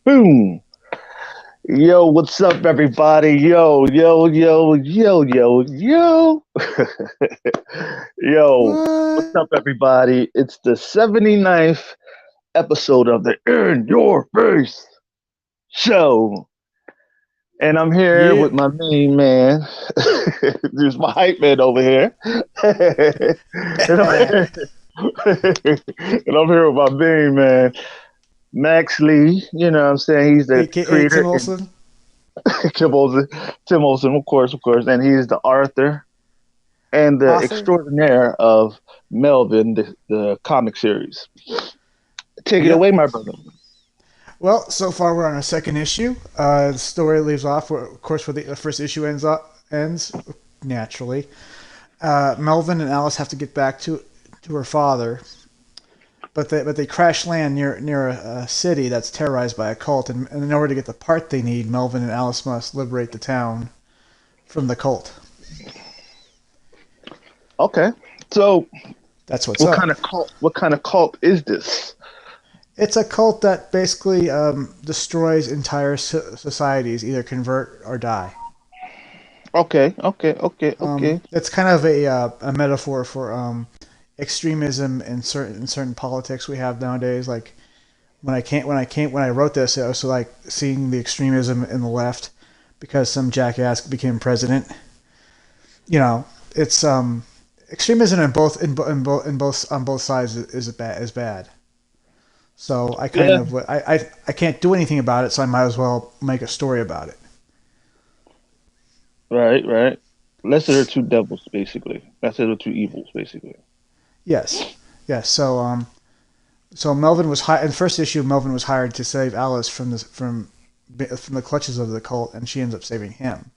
Boom. Yo, what's up, everybody? Yo. Yo, what's What? up, everybody? It's the 79th episode of the In Your Face show. And I'm here Yeah. with my main man. There's my hype man over here. and, I'm, and I'm here with my main man, Max Lee. You know what I'm saying? He's the AKA Tim creator and Olson. Tim Olsen, Tim Olsen, of course, and he's the author and the Author. extraordinaire of Melvin, the comic series. Take it Yep. away, my brother. Well, so far we're on our second issue. The story leaves off, of course, where the first issue ends naturally. Melvin and Alice have to get back to her father, but they crash land near a city that's terrorized by a cult, and in order to get the part they need, Melvin and Alice must liberate the town from the cult. Okay, so That's what's up. what kind of cult is this? It's a cult that basically destroys entire societies, either convert or die. Okay. It's kind of a metaphor for extremism in certain politics we have nowadays. Like when I wrote this, it was like seeing the extremism in the left because some jackass became president. You know, it's extremism in both on both sides is bad. So I kind Yeah, of I can't do anything about it, so I might as well make a story about it. right. Lesser of two devils, basically. Lesser of two evils, basically. Yes, yes. So Melvin was in the first issue. Melvin was hired to save Alice from the clutches of the cult, and she ends up saving him.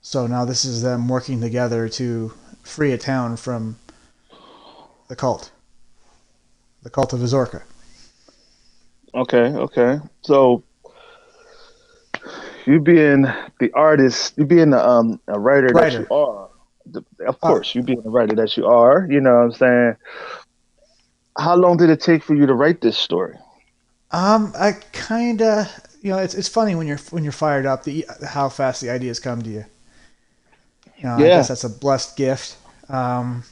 So now this is them working together to free a town from the cult, the cult of Azorka. Okay. So you being the artist, you being a writer that you Writer. are, of Uh, course, you being the writer that you are. You know what I'm saying? How long did it take for you to write this story? I kind of, it's funny when you're fired up, how fast the ideas come to you. I Yeah, guess that's a blessed gift. Um,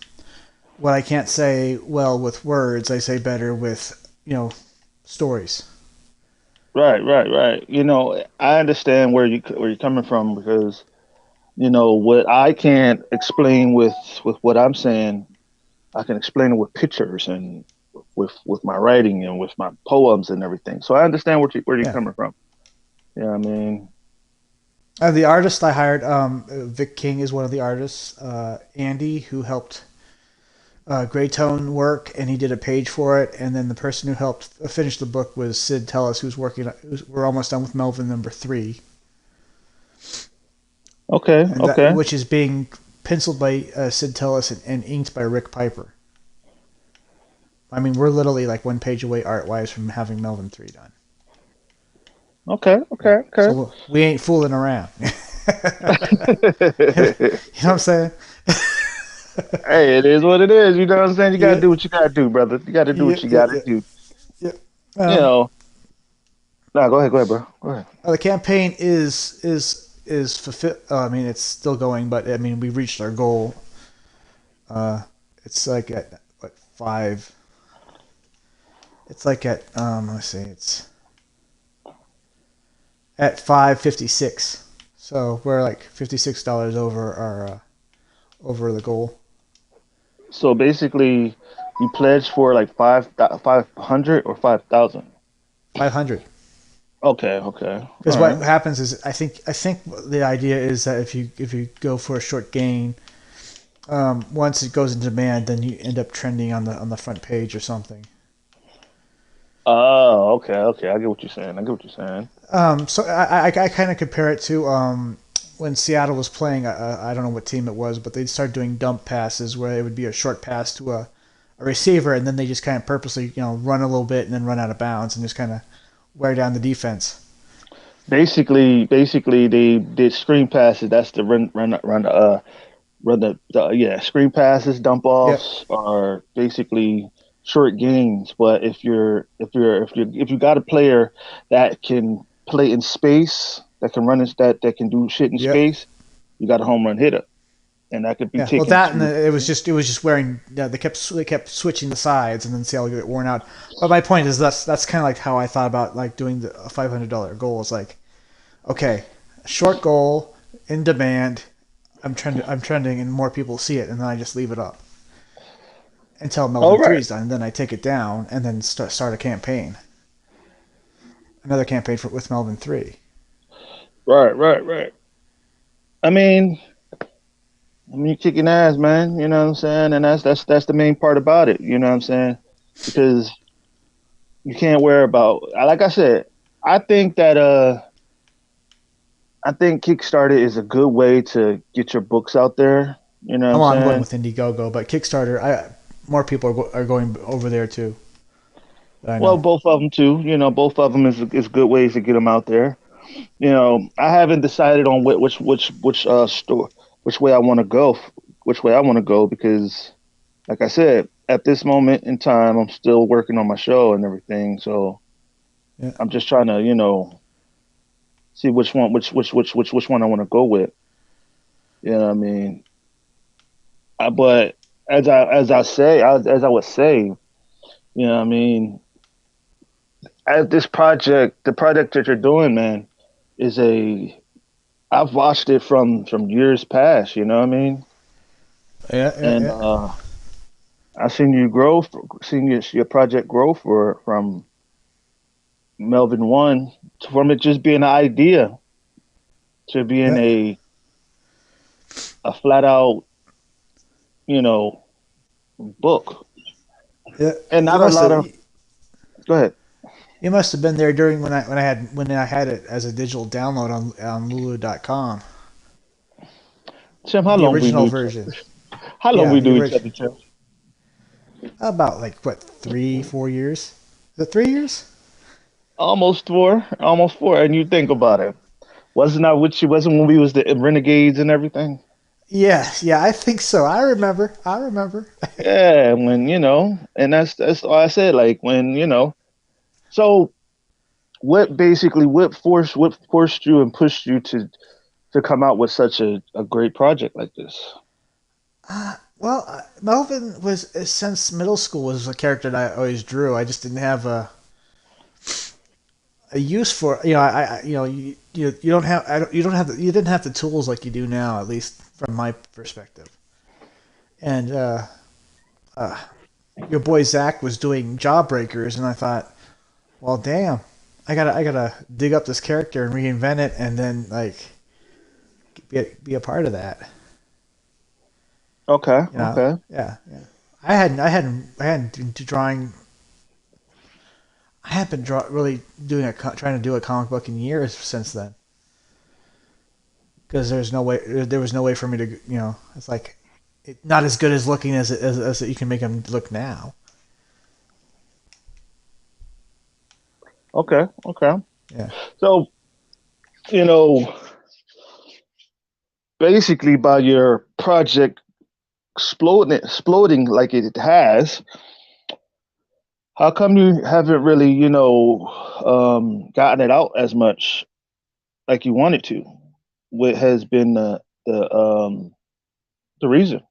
what I can't say well with words, I say better with stories. right. You know, I understand where you're coming from because you know what I can't explain with what I'm saying, I can explain it with pictures and with my writing and with my poems and everything. So I understand where you're Yeah. coming from. Yeah, I mean, The artist I hired, Vic King is one of the artists. Andy, who helped Greytone work, and he did a page for it. And then the person who helped finish the book was Sid Tellis, we're almost done with Melvin number 3, and that okay. which is being penciled by Sid Tellis and inked by Rick Piper. I mean, we're literally like one page away art wise from having Melvin 3 done. Yeah. Okay. So we ain't fooling around. You know what I'm saying? Hey, it is what it is. You know what I'm saying? You gotta Yeah, do what you gotta do, brother. You gotta do yeah, what you yeah, gotta yeah, do. yeah. You Um, know. Nah, go ahead, bro. Go ahead. the campaign is fulfilled. I mean, it's still going, but I mean, we reached our goal. Uh, it's like at what 5? It's like at let's see, it's at 556. So we're like $56 over the goal. So basically, you pledged for like 500 or 5,000. 500. All Because what right. happens is, I think the idea is that if you go for a short gain, once it goes in demand, then you end up trending on the front page or something. Oh, okay. I get what you're saying. I get what you're saying. So I kind of compare it to when Seattle was playing. I don't know what team it was, but they'd start doing dump passes where it would be a short pass to a receiver, and then they just kind of purposely run a little bit and then run out of bounds and just kind of wear down the defense. Basically, they did screen passes. That's the run the yeah screen passes, dump Yep. offs are basically. short games. But if you got a player that can play in space, that can that can do shit in Yeah. space, you got a home run hitter, and that could be Yeah, well, taken that and to. it was just wearing. Yeah, they kept switching the sides, and then see how they get worn out. But my point is that's kind of like how I thought about like doing a $500 goal. It's like, okay, short goal in demand. I'm trending, and more people see it, and then I just leave it up until Oh Melvin right, 3 is done, and then I take it down, and then start a campaign, another campaign with Melvin 3. right. I mean, you kicking ass, man. You know what I'm saying, and that's the main part about it. You know what I'm saying, because you can't worry about. Like I said, I think that I think Kickstarter is a good way to get your books out there. You know what I'm I'm going saying? with Indiegogo, but Kickstarter, more people are going over there too. That I Well, know. both of them too. You know, both of them is good ways to get them out there. You know, I haven't decided on which store which way I want to go, which way I want to go because, like I said, at this moment in time, I'm still working on my show and everything. So Yeah, I'm just trying to, see which one I want to go with. You know what I mean? But as I would say, you know what I mean, as this project, the project that you're doing, man, is a I've watched it from years past. You know what I mean? And yeah. I've seen you grow, seen your project grow from Melvin one, from it just being an idea to being Yeah, a flat out, you know, book. yeah. And not a lot of. Go ahead, You must have been there during when I had it as a digital download on Lulu.com, Tim. How the long we original knew each other? version. How long Yeah, we the knew each original. other, Tim? About like what 3 4 years? Is it 3 years? Almost four. And you think about it, wasn't I with you? Wasn't when we was the renegades and everything? Yeah, yeah, I think so. I remember. I remember. Yeah, when and that's all I said. Like when so what forced you and pushed you to come out with such a great project like this? Well, Melvin was since middle school was a character that I always drew. I just didn't have a use for you don't have you don't have you didn't have the tools like you do now, at least from my perspective. And your boy Zach was doing Jawbreakers, and I thought, well, damn, I gotta dig up this character and reinvent it, and then like be a part of that. Okay, You know, okay, yeah, yeah. I hadn't been drawing. I haven't been really trying to do a comic book in years since then. Because there was no way for me to, it's like, not as good as looking as you can make them look now. okay. Yeah. So you know, basically by your project exploding like it has, how come you haven't really gotten it out as much like you wanted to? What has been the reason?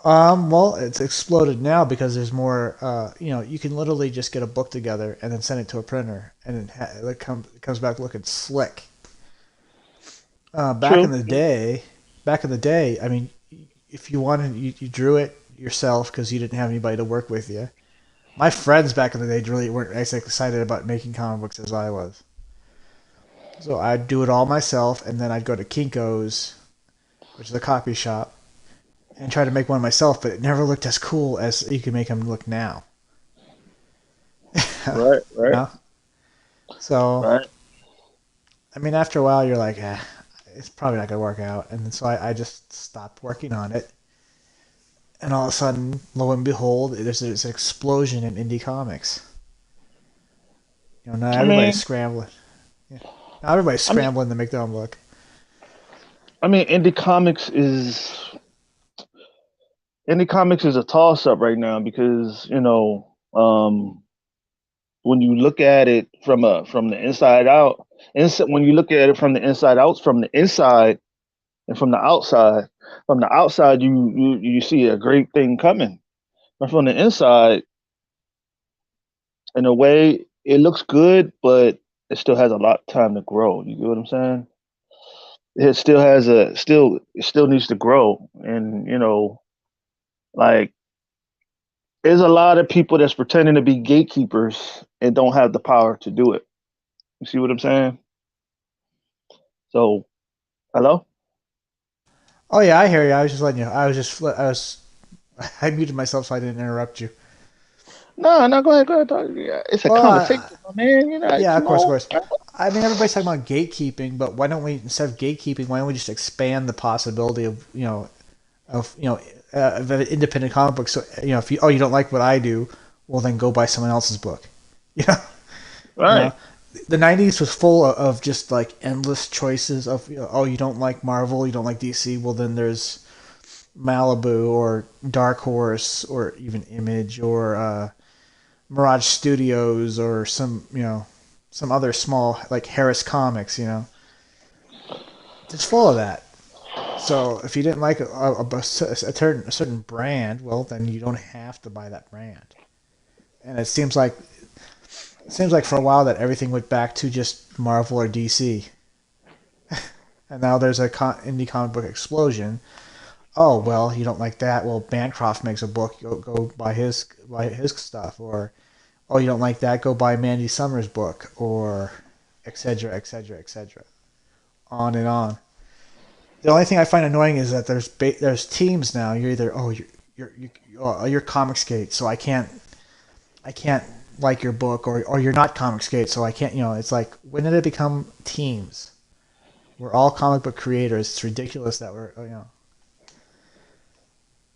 Well, it's exploded now because there's more. You can literally just get a book together and then send it to a printer, and it comes back looking slick. True. Back in the day, I mean, if you wanted, you drew it yourself because you didn't have anybody to work with you. My friends back in the day really weren't as excited about making comic books as I was. So I'd do it all myself, and then I'd go to Kinko's, which is a copy shop, and try to make one myself, but it never looked as cool as you can make them look now. Right, you right, know? So, right. I mean, after a while, you're like, it's probably not going to work out. And so I just stopped working on it. And all of a sudden, lo and behold, there's this explosion in indie comics. Now I everybody's mean, scrambling. Yeah. Now everybody's I mean, scrambling to make their own look. indie comics is indie comics is a toss up right now because when you look at it from the inside out, when you look at it from the inside out, from the inside and from the outside, you see a great thing coming, but from the inside, in a way, it looks good, but it still has a lot of time to grow. You get what I'm saying? It still has a still it still needs to grow, and like there's a lot of people that's pretending to be gatekeepers and don't have the power to do it. You see what I'm saying? So, hello? Oh yeah, I hear you. I was just letting you. I muted myself so I didn't interrupt you. No, no, go ahead, go ahead. Yeah, it's a Well, conversation, my man. yeah, of Come course, of on. course. I mean, everybody's talking about gatekeeping, but why don't we, instead of gatekeeping, why don't we just expand the possibility of of an independent comic book? So if you don't like what I do, well then go buy someone else's book. You know, you know. Right. The '90s was full of just like endless choices of oh, you don't like Marvel, you don't like DC, well then there's Malibu or Dark Horse or even Image or Mirage Studios or some other small like Harris Comics. It's full of that. So if you didn't like a certain brand, well then you don't have to buy that brand. And it seems like for a while that everything went back to just Marvel or DC, and now there's a indie comic book explosion. Oh well, you don't like that. Well, Bancroft makes a book. Go buy his stuff. Or oh, you don't like that. Go buy Mandy Summers' book. Or etc. etc. etc. On and on. The only thing I find annoying is that there's teams now. You're either you're Comicsgate, so I can't like your book, or you're not Comicsgate, so I can't. It's like, when did it become teams? We're all comic book creators. It's ridiculous that we're.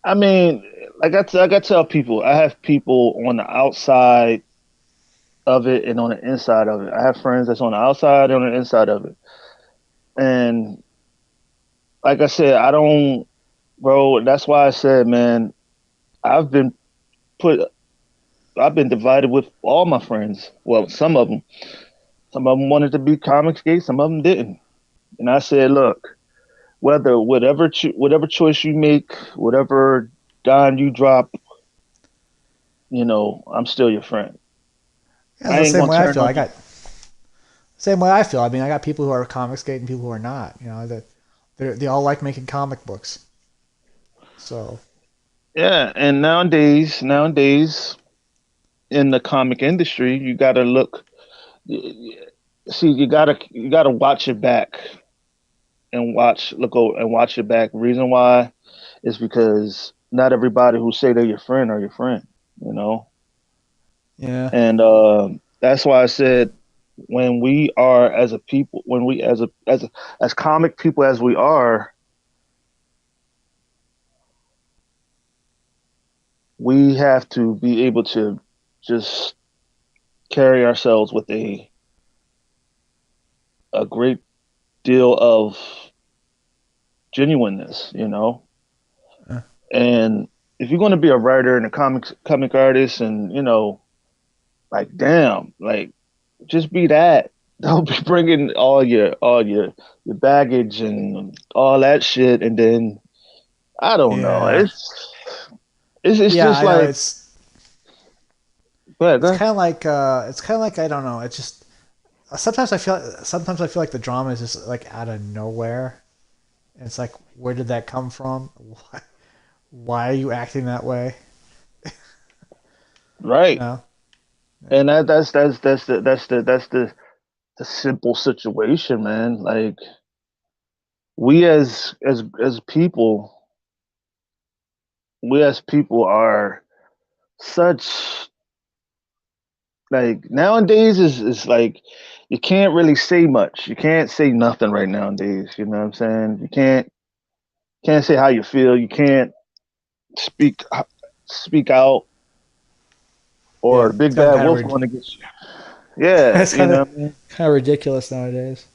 I mean, like I tell people, I have people on the outside of it and on the inside of it. I have friends that's on the outside and on the inside of it. And like I said, I don't, bro. That's why I said, man, I've been put, I've been divided with all my friends. Well, some of them. Some of them wanted to be Comicsgate, some of them didn't. And I said, look, whatever choice you make, whatever dime you drop, I'm still your friend. Yeah, I the ain't same gonna way I turn feel. on I you. got Same way I feel. I mean, I got people who are Comicsgate and people who are not. That they all like making comic books. So Yeah, and nowadays in the comic industry, you gotta look. See, you gotta watch it back and look over and watch it back. Reason why is because not everybody who say they're your friend are your friend. You know, yeah, and that's why I said when we are as a people, when we as comic people as we are, we have to be able to just carry ourselves with a great deal of genuineness, uh, And if you're going to be a writer and a comic artist, and like damn, like just be that. Don't be bringing all your baggage and all that shit, and then I don't know. yeah, It's yeah. just I know. like go ahead, go ahead. It's kind of like, I don't know. It's just sometimes I feel like the drama is just like out of nowhere. And it's like, where did that come from? Why are you acting that way? You Right, know? and that's the simple situation, man. Like we as people, are such like nowadays is like you can't really say much. You can't say nothing right nowadays. You know what I'm saying? You can't say how you feel. You can't speak speak out, or Yeah, the it's big gotten bad kind of wolf going to get you. Yeah, it's kind of what I mean. kind of ridiculous nowadays.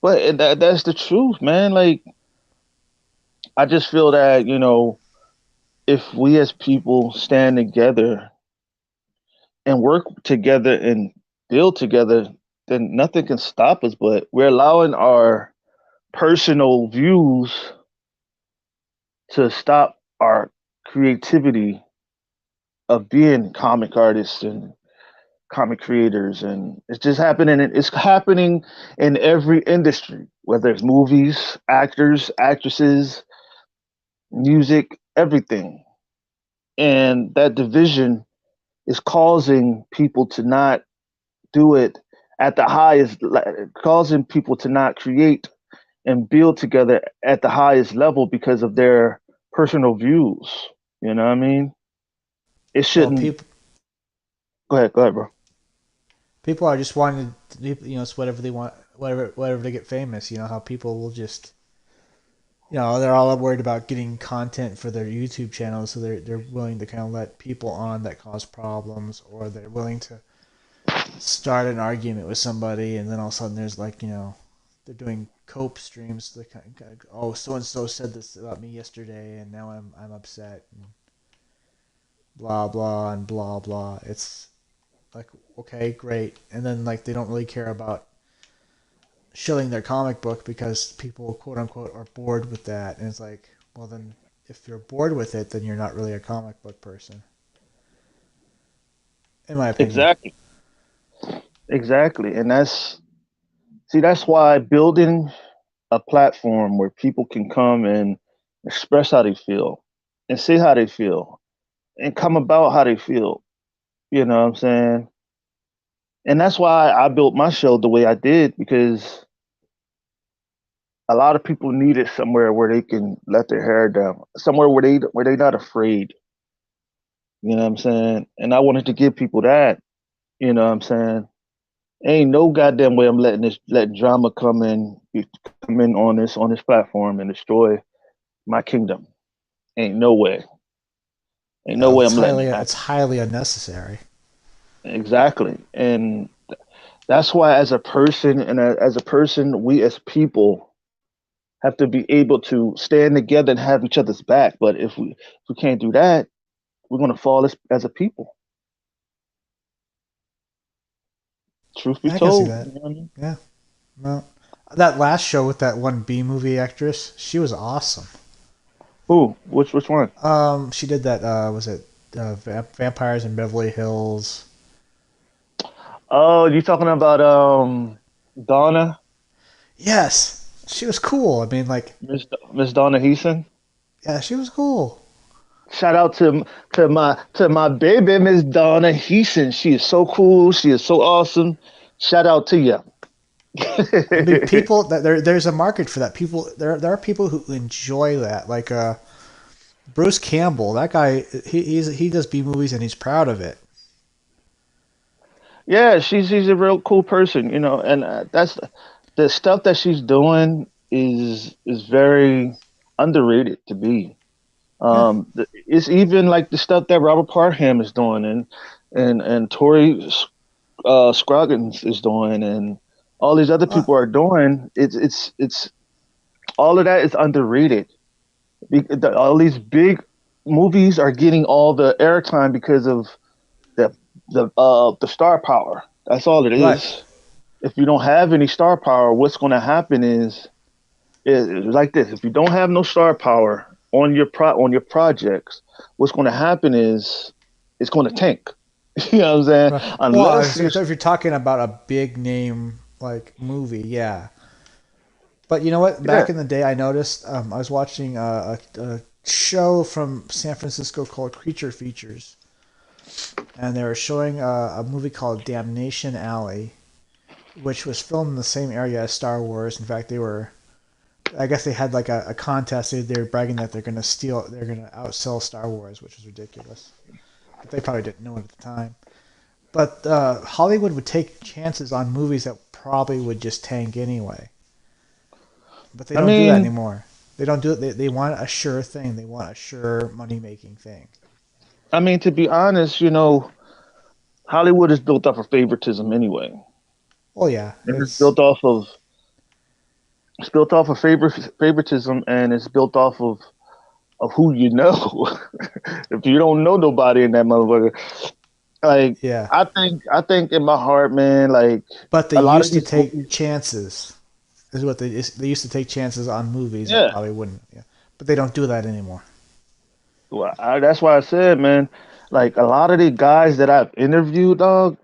But that's the truth, man. Like I just feel that, if we as people stand together and work together and build together, then nothing can stop us. But we're allowing our personal views to stop our creativity of being comic artists and comic creators, and it's happening in every industry, whether it's movies, actors, actresses, music, everything. And that division is causing people to not do it at the highest, causing people to not create and build together at the highest level because of their personal views. You know what I mean? It Well, shouldn't. Go ahead, bro. people are just wanting to, it's whatever they want, whatever to get famous. You know how people will just, they're all worried about getting content for their YouTube channels, so they're willing to kind of let people on that cause problems, or they're willing to start an argument with somebody, and then all of a sudden there's like, they're doing cope streams. They kind of, oh, so and so said this about me yesterday, and now I'm upset, and blah blah and blah blah. It's like, okay, great, and then like they don't really care about shilling their comic book because people, quote unquote, are bored with that, and it's like, well then, if you're bored with it, then you're not really a comic book person, in my opinion. Exactly, exactly, and that's why building a platform where people can come and express how they feel and say how they feel and come about how they feel. You know what I'm saying? And that's why I built my show the way I did, because a lot of people needed somewhere where they can let their hair down, somewhere where they not afraid. You know what I'm saying? And I wanted to give people that. You know what I'm saying? Ain't no goddamn way I'm letting drama come in on this platform and destroy my kingdom. Ain't no way. Ain't no way I'm letting it It's happen. highly unnecessary. Exactly. And that's why as a person, we as people have to be able to stand together and have each other's back. But if we can't do that, we're gonna fall as a people. Truth be I can see told. that. You know what I mean? Yeah. Well, that last show with that one B movie actress, she was awesome. Who? Which one? She did that. Was it Vampires in Beverly Hills? Oh, you talking about Donna? Yes, she was cool. I mean, like, Miss Donna Heason? yeah, she was cool. Shout out to my baby Miss Donna Heason. She is so cool. She is so awesome. Shout out to you. I mean, people that there's a market for that. People there are people who enjoy that. Like Bruce Campbell, that guy, he does B movies and he's proud of it. Yeah, she's a real cool person, and that's the stuff that she's doing is very underrated to be. Yeah. It's even like the stuff that Robert Parham is doing, and Tori Scroggins is doing, and all these other Uh, people are doing. It's all of that is underrated. All these big movies are getting all the airtime because of the the star power. That's all it right. is. If you don't have any star power, what's going to happen is like this. If you don't have no star power on your projects, what's going to happen is it's going to tank. You know what I'm saying? Right. Well, Unless you, if you're talking about a big name like movie, yeah. But you know what? yeah, Back in the day, I noticed I was watching a show from San Francisco called Creature Features, and they were showing a movie called Damnation Alley, which was filmed in the same area as Star Wars. In fact, they were. I guess they had like a contest. They were bragging that they're gonna outsell Star Wars, which was ridiculous. But they probably didn't know it at the time. But Hollywood would take chances on movies that probably would just tank anyway. But they I don't do that mean, anymore. They don't do it. They want a sure thing. They want a sure money making thing. to be honest, Hollywood is built off of favoritism anyway, Well, yeah, and it's it's built off of It's built off of favoritism, and it's built off of who you know. If you don't know nobody in that motherfucker, like Yeah, I think in my heart, man, like but they a lot of used to these take movies, chances. Is what they used to take chances on movies that yeah. probably wouldn't. Yeah, but they don't do that anymore. Well, that's why I said, man, like a lot of the guys that I've interviewed, dog,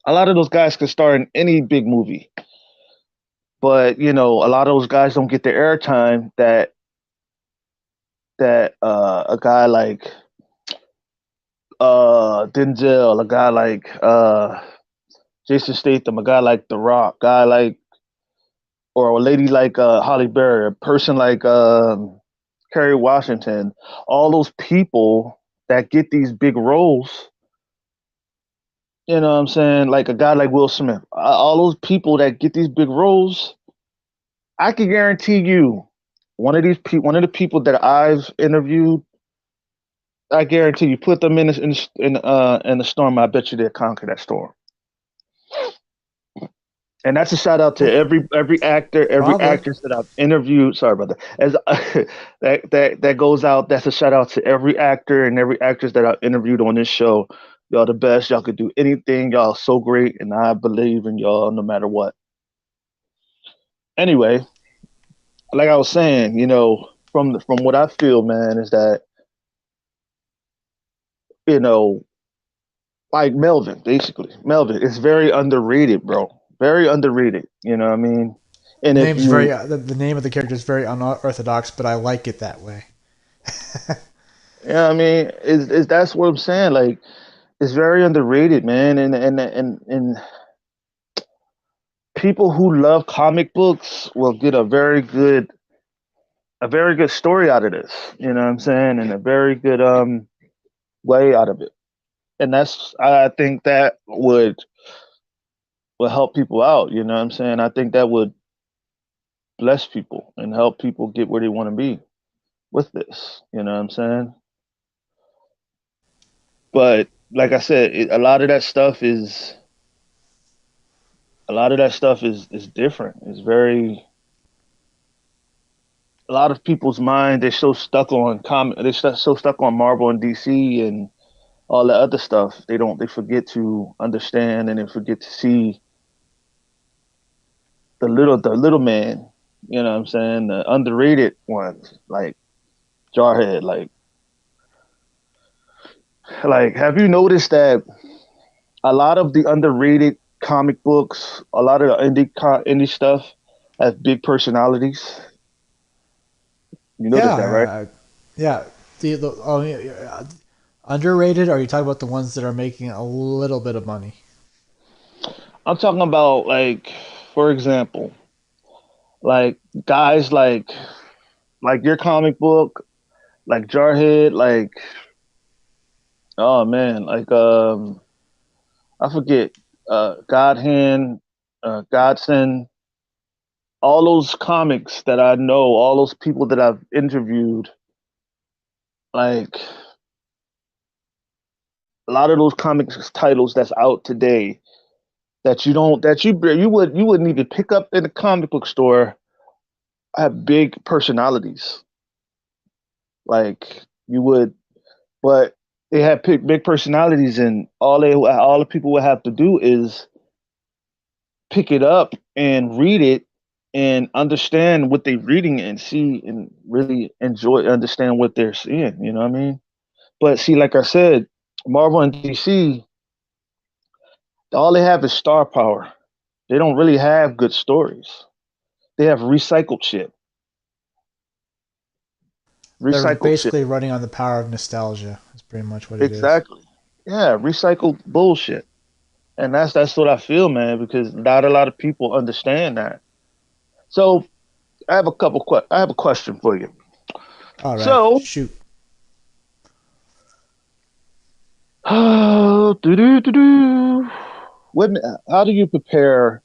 a lot of those guys could star in any big movie, but a lot of those guys don't get the airtime that a guy like Denzel, a guy like Jason Statham, a guy like The Rock, guy like or a lady like Holly Berry, a person like Kerry Washington, all those people that get these big roles. You know what I'm saying? Like a guy like Will Smith, all those people that get these big roles. I can guarantee you, one of the people that I've interviewed, I guarantee you, put them in the storm. I bet you they'll conquer that storm. And that's a shout out to Well, every actor, every probably. actress that I've interviewed. Sorry about that. As that goes out. That's a shout out to every actor and every actress that I've interviewed on this show. Y'all the best. Y'all could do anything. Y'all so great, and I believe in y'all no matter what. Anyway, like I was saying, from what I feel, man, is that you know, like Melvin, basically, Melvin is very underrated, bro. Very underrated. You know what I mean? And The if name's very you the name of the character is very unorthodox, but I like it that way. Yeah, I mean, is that's what I'm saying. Like, it's very underrated, man. And people who love comic books will get a very good story out of this. You know what I'm saying? And a very good way out of it. And I think that would help people out. You know what I'm saying? I think that would bless people and help people get where they want to be with this. You know what I'm saying? But like I said, a lot of that stuff is different. It's very a lot of people's mind they're so stuck on Marvel and DC and all the other stuff. They forget to understand and they forget to see the little man. You know what I'm saying? The underrated ones like Jarhead. Like have you noticed that a lot of the underrated comic books, a lot of the indie stuff have big personalities? You notice that, right? Yeah, yeah. Yeah, underrated. Or are you talking about the ones that are making a little bit of money? I'm talking about like, for example, like guys like your comic book, like Jarhead, like oh man, like I forget God Hand, Godson, all those comics that I know, all those people that I've interviewed, like a lot of those comics titles that's out today that you don't that you wouldn't even pick up in a comic book store have big personalities. Like you would but they have big personalities, and all the people would have to do is pick it up and read it and understand what they're reading and see and really understand what they're seeing. You know what I mean? But see, like I said, Marvel and DC, all they have is star power. They don't really have good stories. They have recycled shit. They're Recycled shit. basically running on the power of nostalgia. That's pretty much what it is. Exactly. Yeah, recycled bullshit. And that's what I feel, man, because not a lot of people understand that. So I have a question for you. All right, So, shoot. doo-doo-doo-doo. what how do you prepare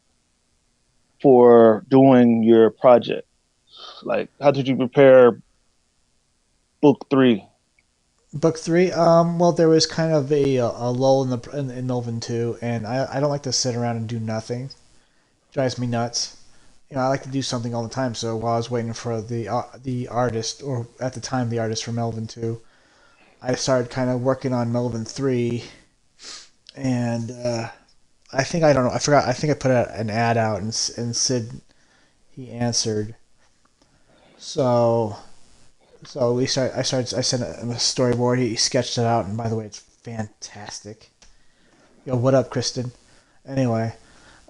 for doing your project? Like, how did you prepare book three? Book three. Well, there was kind of a lull in Melvin too, and I don't like to sit around and do nothing. Drives me nuts. I like to do something all the time. So while I was waiting for the artist, or at the time the artist for Melvin 2, I started kind of working on Melvin 3, and I think I don't know. I forgot. I think I put an ad out, and Sid he answered. So we start. I started. I sent him a storyboard. He sketched it out, and by the way, it's fantastic. Yo, what up, Kristen? Anyway,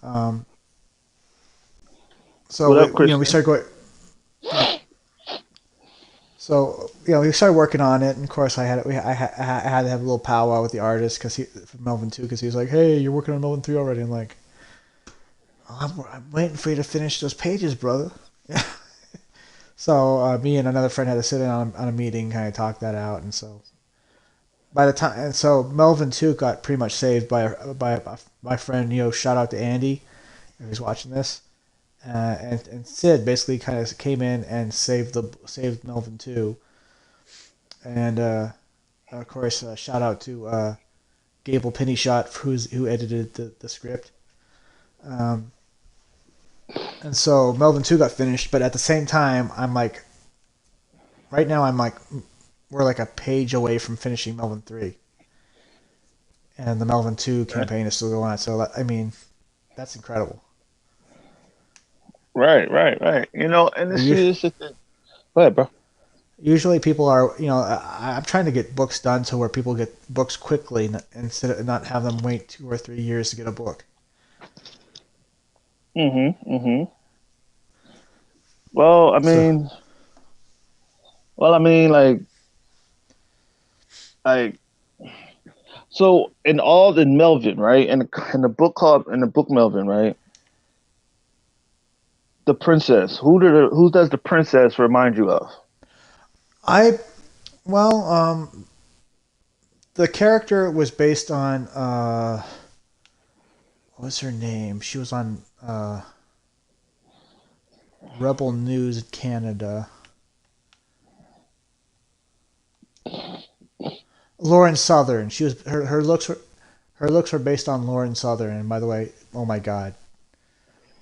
um, so What up, we Christian? started going. Yeah. So we started working on it, and of course, I had to have a little powwow with the artist because he from Melvin 2 because he was like, "Hey, you're working on Melvin 3 already." I'm like, oh, I'm waiting for you to finish those pages, brother. So me and another friend had to sit in on a meeting, kind of talk that out, and so by the time, and so Melvin 2 got pretty much saved by my friend. Shout out to Andy if he's watching this. And Sid basically kind of came in and saved Melvin 2, and of course shout out to Gable Pennyshot who edited the script. Um, and so Melvin 2 got finished, but at the same time, I'm like, right now I'm like, we're like a page away from finishing Melvin 3, and the Melvin 2 Right, campaign is still going on. So I mean, that's incredible. right, right, right. And this You, is the thing. Go ahead, bro. usually people are, I'm trying to get books done to where people get books quickly instead of not have them wait 2 or 3 years to get a book. Mm-hmm. Mm-hmm. Well, I So mean, well, I mean, like, so in Melvin, right? In the book Melvin, right? The princess. Who does the princess remind you of? I, well, the character was based on, what was her name? She was on Rebel News in Canada. Lauren Southern. She was her looks were based on Lauren Southern. And by the way, oh my god,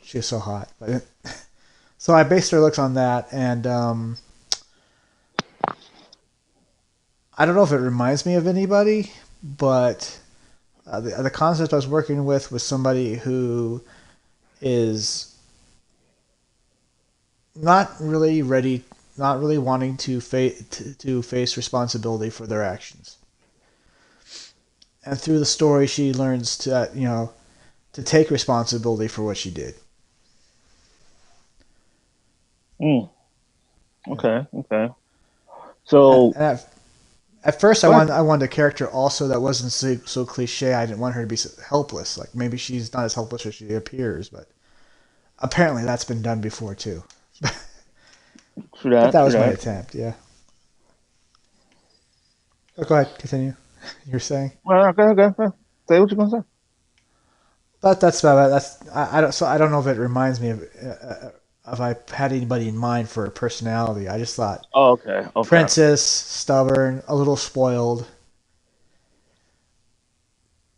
she was so hot. But so I based her looks on that, and I don't know if it reminds me of anybody, but the concept I was working with was somebody who is not really ready, not really wanting to face responsibility for their actions. And through the story, she learns to take responsibility for what she did. Mm, Yeah. okay, okay. And, So, and at first, go ahead. I wanted a character also that wasn't so cliche. I didn't want her to be so helpless. Like maybe she's not as helpless as she appears, but apparently that's been done before too. True But that, that true was my that. attempt. Yeah. Oh, go ahead. Continue. You're saying. Well, okay, okay, okay. Say what you're gonna say. But that's about it. I don't. So I don't know if it reminds me of if I had anybody in mind for a personality. I just thought Oh, okay, okay. princess, stubborn, a little spoiled,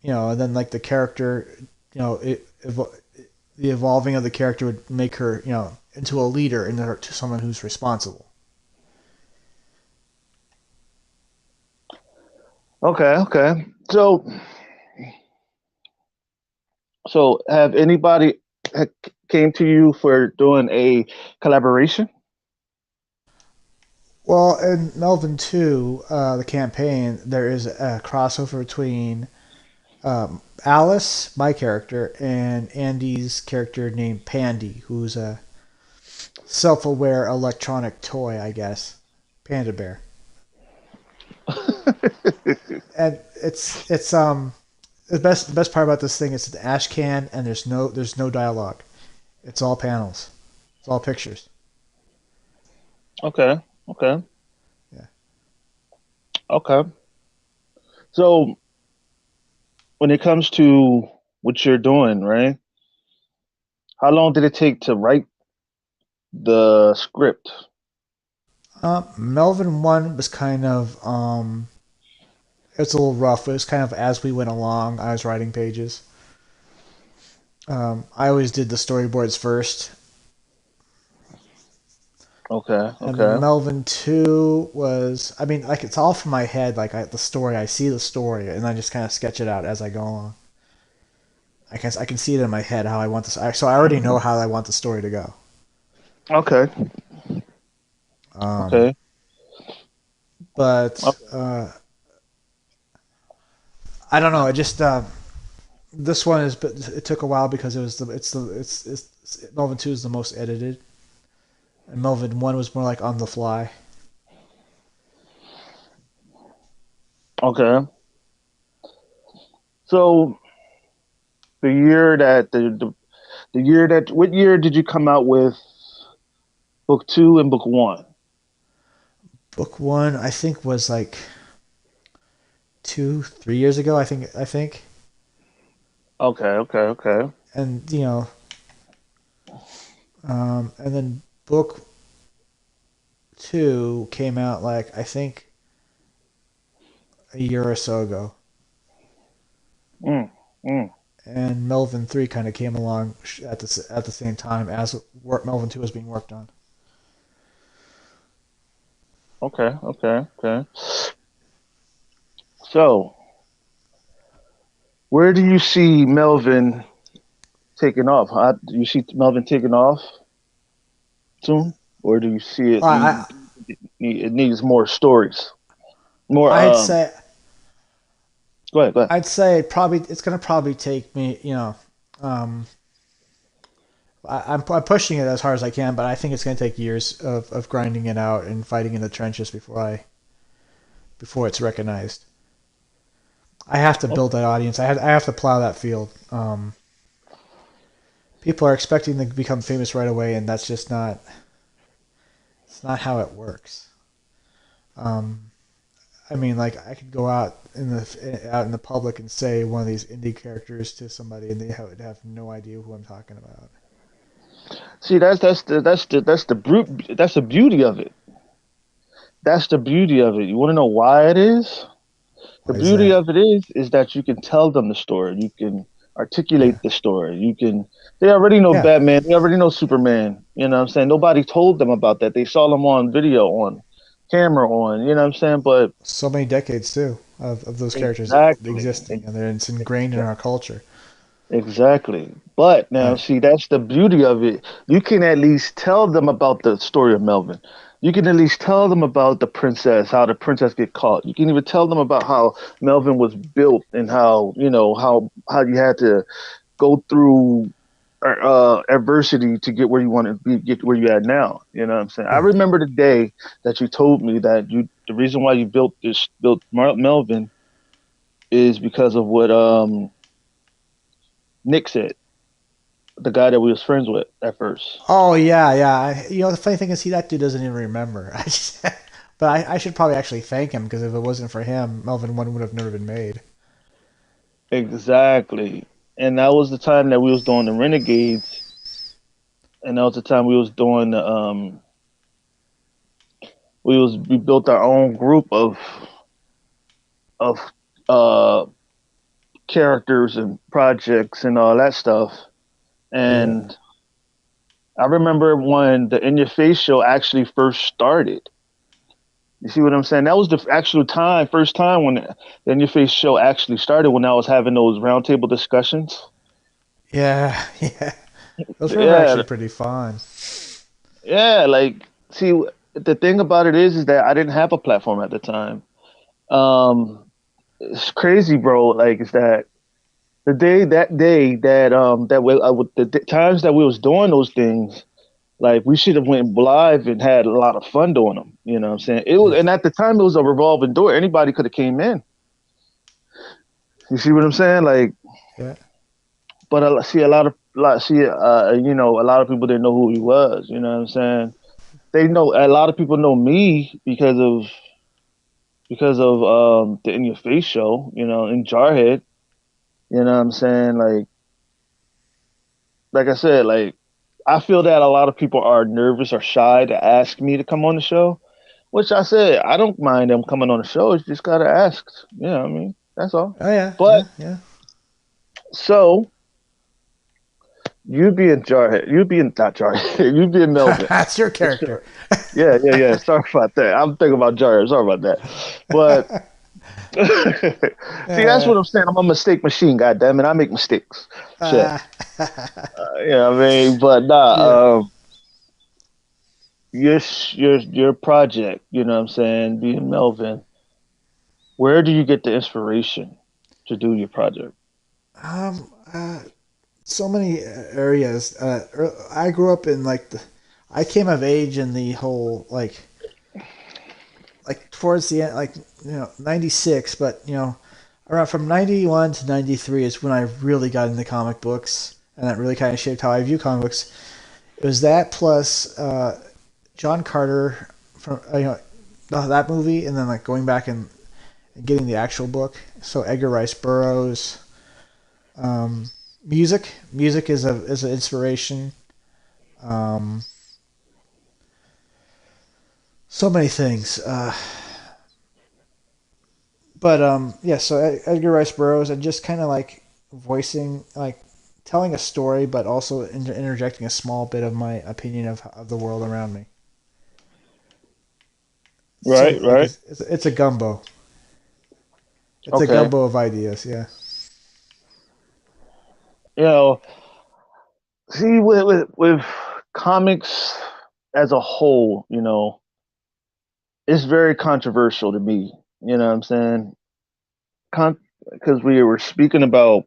and then like the character, the evolving of the character would make her, into a leader and to someone who's responsible. Okay, okay. So have anybody ha- came to you for doing a collaboration? Well, in Melvin 2, the campaign, there is a crossover between Alice, my character, and Andy's character named Pandy, who's a self-aware electronic toy, I guess. Panda Bear. And the best part about this thing is the ash can and there's no dialogue. It's all panels. It's all pictures. Okay, okay, Yeah. okay. So when it comes to what you're doing, right? How long did it take to write the script? Melvin one was kind of it's a little rough. It was kind of as we went along. I was writing pages. I always did the storyboards first, Okay. And Okay. Melvin 2 was, I mean, like it's all from my head. Like the story, I see the story, and I just kind of sketch it out as I go along. I can see it in my head how I want this. So I already know how I want the story to go. Okay. Um, Okay. but I don't know. It just this one is, but it took a while because it's Melvin 2 is the most edited, and Melvin 1 was more like on the fly. Okay. So the year that the year that what year did you come out with book two and book one? Book 1, I think, was like 2, 3 years ago. I think, Okay. Okay. Okay. and and then book 2 came out like I think a year or so ago, Mm, mm. and Melvin 3 kind of came along at the same time as Melvin 2 was being worked on. Okay. Okay. Okay. So where do you see Melvin taking off? Do you see Melvin taking off soon, or do you see it I it needs more stories? More. I'd say Go ahead. Go ahead. I'd say probably it's gonna probably take me, um, I'm pushing it as hard as I can, but I think it's gonna take years of grinding it out and fighting in the trenches before it's recognized. I have to build that audience. I have to plow that field. People are expecting to become famous right away, and that's just not. It's not how it works. Um, I mean, like I could go out in the public and say one of these indie characters to somebody, and they would have no idea who I'm talking about. See, that's the brute. That's the beauty of it. That's the beauty of it. You want to know why it is? The Why is beauty that? of it is that you can tell them the story. You can articulate Yeah, the story. You can. They already know yeah. Batman. They already know Superman. You know what I'm saying? Nobody told them about that. They saw them on video, on camera, on. You know what I'm saying? But So many decades too of those characters exactly, existing, and it's ingrained in our culture. exactly. But now, Right. see, that's the beauty of it. You can at least tell them about the story of Melvin. You can at least tell them about the princess, how the princess get caught. You can even tell them about how Melvin was built and how, how you had to go through adversity to get where you want to be, get where you at now. You know what I'm saying? I Right. remember the day that you told me that the reason why you built Melvin is because of what Nick said, the guy that we was friends with at first. Oh yeah, yeah. The funny thing is, that dude doesn't even remember. But I should probably actually thank him because if it wasn't for him, Melvin One would have never been made. Exactly. And that was the time that we was doing the Renegades, and that was the time we was doing the we built our own group of uh characters and projects and all that stuff. Yeah. And I remember when the In Your Face show actually first started. You see what I'm saying? That was the actual first time when the In Your Face show actually started, when I was having those roundtable discussions. Yeah, yeah. Those were Yeah, actually pretty fun. yeah. Like, see, the thing about it is that I didn't have a platform at the time. Um, it's crazy, bro. Like, is that that day that the times that we was doing those things, like we should have went live and had a lot of fun doing them. You know what I'm saying? It was, Yeah, and at the time it was a revolving door. Anybody could have came in. You see what I'm saying? Like, yeah. but I see a lot of lot see a lot of people didn't know who he was. You know what I'm saying? They know a lot of people know me because of the In Your Face show. In Jarhead. You know what I'm saying? Like I said, like I feel that a lot of people are nervous or shy to ask me to come on the show, which I said I don't mind them coming on the show. It's just gotta ask. You know what I mean? That's all. Oh yeah, But yeah, yeah. so You being Jarhead, you being not Jarhead, you being Melvin That's your for character. sure. Yeah, yeah, yeah. Sorry about that. I'm thinking about Jarhead. Sorry about that. But see, that's uh, what I'm saying. I'm a mistake machine. God damn it, I make mistakes. Shit. uh, You know what I mean? But yeah. nah. Your project. You know what I'm saying? Being Melvin. Where do you get the inspiration to do your project? Um, so many areas. I grew up in I came of age in the whole like towards the end, like 96, but around from 91 to 93 is when I really got into comic books, and that really kind of shaped how I view comic books. It was that plus John Carter from that movie, and then like going back and getting the actual book. So Edgar Rice Burroughs, um, music is an inspiration. Um, so many things. But yeah, so Edgar Rice Burroughs and just kind of like voicing, like telling a story, but also interjecting a small bit of my opinion of the world around me. So Right, like right. it's a gumbo. It's a Okay. gumbo of ideas. Yeah. You know, see, with comics as a whole, it's very controversial to me. You know what I'm saying? Because we were speaking about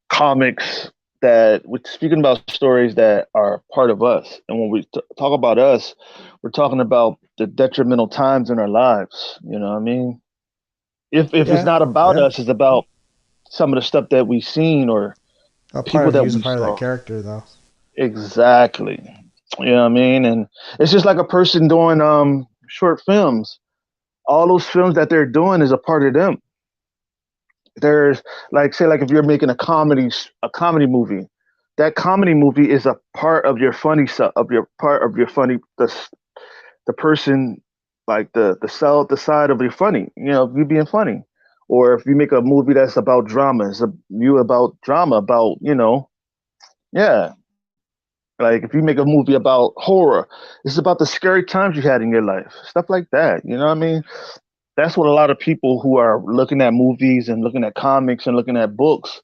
comics that we're speaking about stories that are part of us, and when we talk about us, we're talking about the detrimental times in our lives. You know what I mean? If it's Yeah. not about Yeah. us, it's about some of the stuff that we've seen or A part people of you that is a we part of that saw. character, though. Exactly. You know what I mean? And it's just like a person doing short films. All those films that they're doing is a part of them. There's like say like if you're making a comedy movie, that comedy movie is a part of your funny stuff of your part of your funny the person like the side of your funny, you being funny. Or if you make a movie that's about drama, it's you about drama about, yeah. Like if you make a movie about horror, it's about the scary times you had in your life, stuff like that. You know what I mean? That's what a lot of people who are looking at movies and looking at comics and looking at books,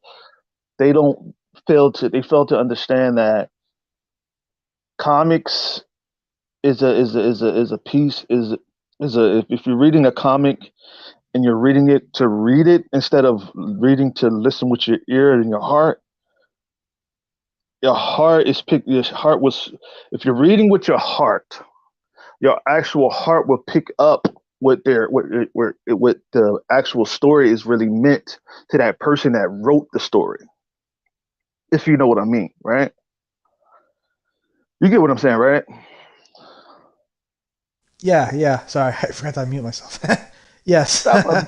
they don't they fail to understand that comics is a piece is a if you're reading a comic and you're reading it to read it instead of reading to listen with your ear and your heart is pick your heart was if you're reading with your heart, your actual heart will pick up what the actual story is really meant to that person that wrote the story. If you know what I mean, right? You get what I'm saying, right? Yeah. Yeah. Sorry, I forgot to unmute myself. Yes.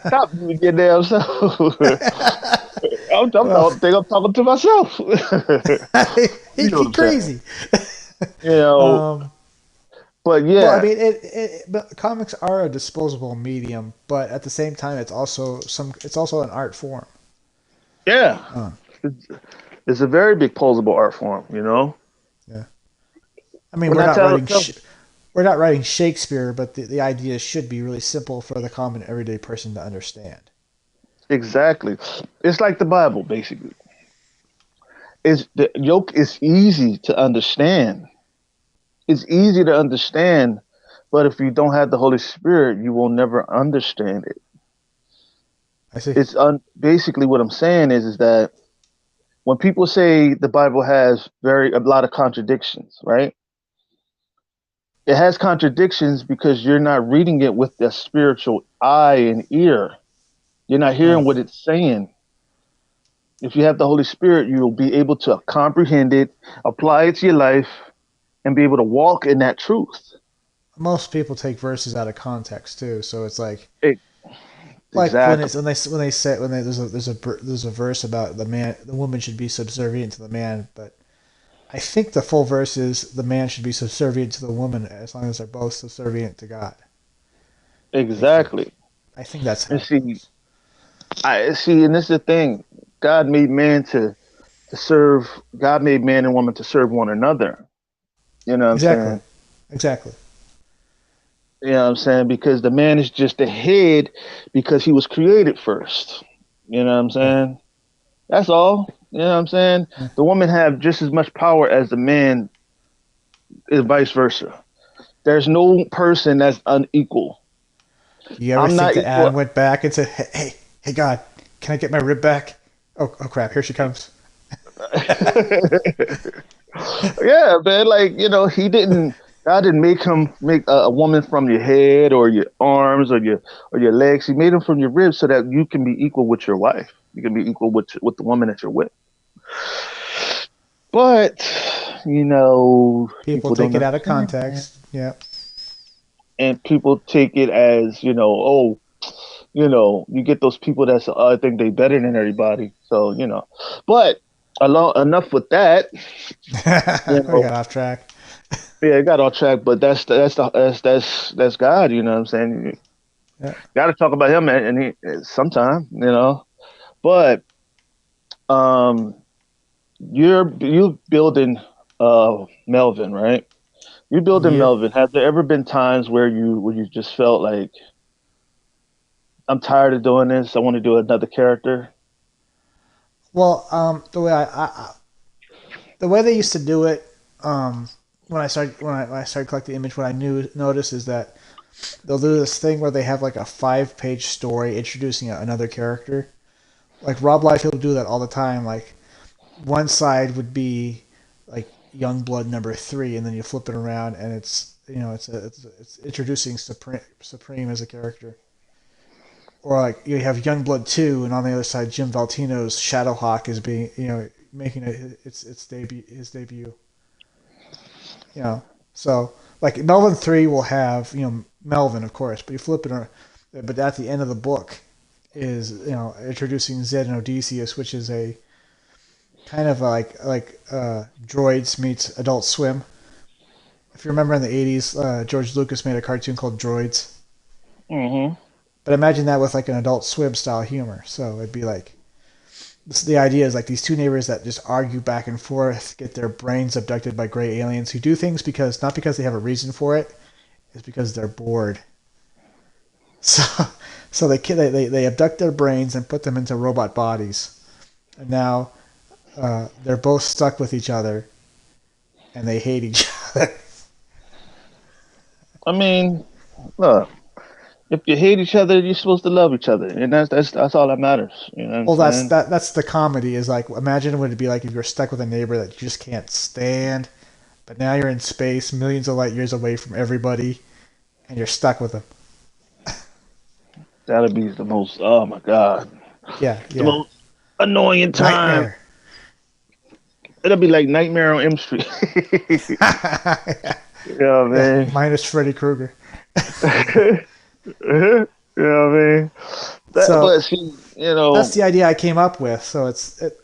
Stop your damn self. Well, I'm talking to myself. You know what he I'm saying? crazy. You know, um, but well, I yeah, mean, but comics are a disposable medium, but at the same time, it's also an art form. yeah, Uh, it's, it's a very big posable art form. yeah. I mean, When I we're not writing Shakespeare, but the idea should be really simple for the common everyday person to understand. exactly, it's like the Bible, basically. It's the yoke is easy to understand. It's easy to understand, but if you don't have the Holy Spirit, you will never understand it. I see. Basically what I'm saying is that when people say the Bible has very a lot of contradictions, right? It has contradictions because you're not reading it with the spiritual eye and ear. You're not Uh, hearing what it's saying. If you have the Holy Spirit, you'll be able to comprehend it, apply it to your life, and be able to walk in that truth. Most people take verses out of context too, so it's E- like exactly. when they say when they, there's a verse about the woman should be subservient to the man, but I think the full verse is the man should be subservient to the woman as long as they're both subservient to God. I think. Exactly. I think that's how And it goes. and this is the thing. God made man to to serve. God made man and woman to serve one another. You know what I'm Exactly. saying? Exactly. You know what I'm saying? Because the man is just the head because he was created first. You know what I'm Yeah. saying? That's all. You know what I'm saying? Yeah. The woman have just as much power as the man, and vice versa. There's no person that's unequal. You ever I'm think not that equal. Adam went back and said, hey, God, can I get my rib back? Oh crap! Here she comes. Yeah, man. Like he didn't. God didn't make him make a woman from your head or your arms or your legs. He made him from your ribs so that you can be equal with your wife. You can be equal with the woman that you're with. But People people take don't it out of understand that, context. Yeah. and people take it as oh, you get those people that's think they better than everybody. So but enough with that. You We know, got off track. yeah, it got off track, but that's God. You know what I'm saying? You Yeah. got to talk about him, and he sometime, But um, you building Melvin, right? You building Yep. Melvin. Have there ever been times where you just felt like I'm tired of doing this? I want to do another character. Well, the way they used to do it, um, when I started collecting image, what I knew noticed is that they'll do this thing where they have like a 5 page story introducing another character. Like Rob Liefeld would do that all the time. Like one side would be like Youngblood number 3, and then you flip it around, and it's introducing Supreme as a character. Or like you have Youngblood 2, and on the other side, Jim Valtino's Shadowhawk is being making its debut his debut. You know, so like Melvin 3 will have Melvin, of course, but you flip it around, but at the end of the book is introducing Zed and Odysseus, which is a kind of like Droids meets Adult Swim. If you remember in the '80s, George Lucas made a cartoon called Droids. Hmm. But imagine that with like an Adult Swim style humor. So it'd be like the idea is like these two neighbors that just argue back and forth, get their brains abducted by gray aliens who do things because not because they have a reason for it, it's because they're bored. So they abduct their brains and put them into robot bodies, and now they're both stuck with each other and they hate each other. I mean, look, if you hate each other, you're supposed to love each other, and that's all that matters. You know what I'm Well, that's saying? that's the comedy. Is like imagine what it'd be like if you're stuck with a neighbor that you just can't stand, but now you're in space, millions of light years away from everybody, and you're stuck with them. That'll be the most. Oh my God, Yeah, the yeah. most annoying time. Nightmare. It'll be like Nightmare on M Street. Yeah, Yeah, man. minus Freddy Krueger. You know what I mean? So But see, that's the idea I came up with. So